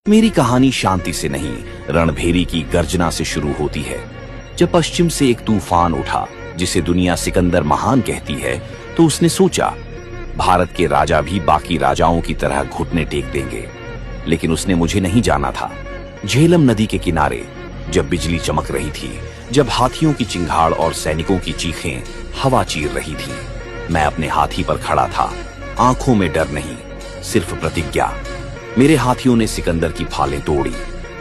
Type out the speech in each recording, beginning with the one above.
मेरी कहानी शांति से नहीं, रणभेरी की गर्जना से शुरू होती है। जब पश्चिम से एक तूफान उठा जिसे दुनिया सिकंदर महान कहती है, तो उसने सोचा भारत के राजा भी बाकी राजाओं की तरह घुटने टेक देंगे। लेकिन उसने मुझे नहीं जाना था। झेलम नदी के किनारे जब बिजली चमक रही थी, जब हाथियों की चिंगाड़ और सैनिकों की चीखें हवा चीर रही थी, मैं अपने हाथी पर खड़ा था। आंखों में डर नहीं, सिर्फ प्रतिज्ञा। मेरे हाथियों ने सिकंदर की फालें तोड़ी,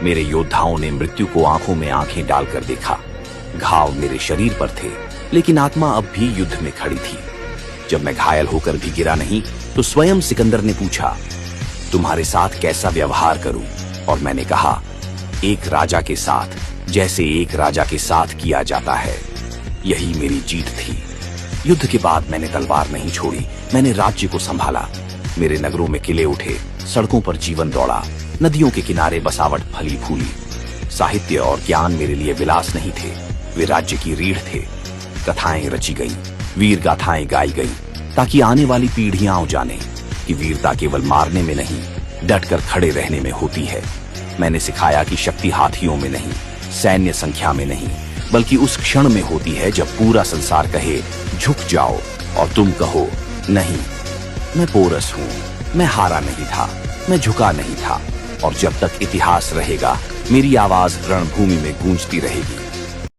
मेरे योद्धाओं ने मृत्यु को आंखों में आंखें डालकर देखा। घाव मेरे शरीर पर थे, लेकिन आत्मा अब भी युद्ध में खड़ी थी। जब मैं घायल होकर भी गिरा नहीं, तो स्वयं सिकंदर ने पूछा, तुम्हारे साथ कैसा व्यवहार करूं? और मैंने कहा, एक राजा के साथ, जैसे एक राजा के साथ किया जाता है। यही मेरी जीत थी। युद्ध के बाद मैंने तलवार नहीं छोड़ी, मैंने राज्य को संभाला। मेरे नगरों में किले उठे, सड़कों पर जीवन दौड़ा, नदियों के किनारे बसावट फली फूली। साहित्य और ज्ञान मेरे लिए विलास नहीं थे, वे राज्य की रीढ़ थे। कथाएं रची गई, वीर गाथाएं गाई गई, ताकि आने वाली पीढ़ियां जाने कि वीरता केवल मारने में नहीं, डटकर खड़े रहने में होती है। मैंने सिखाया कि शक्ति हाथियों में नहीं, सैन्य संख्या में नहीं, बल्कि उस क्षण में होती है जब पूरा संसार कहे झुक जाओ और तुम कहो नहीं। मैं पोरस हूं, मैं हारा नहीं था, मैं झुका नहीं था, और जब तक इतिहास रहेगा, मेरी आवाज रणभूमि में गूंजती रहेगी।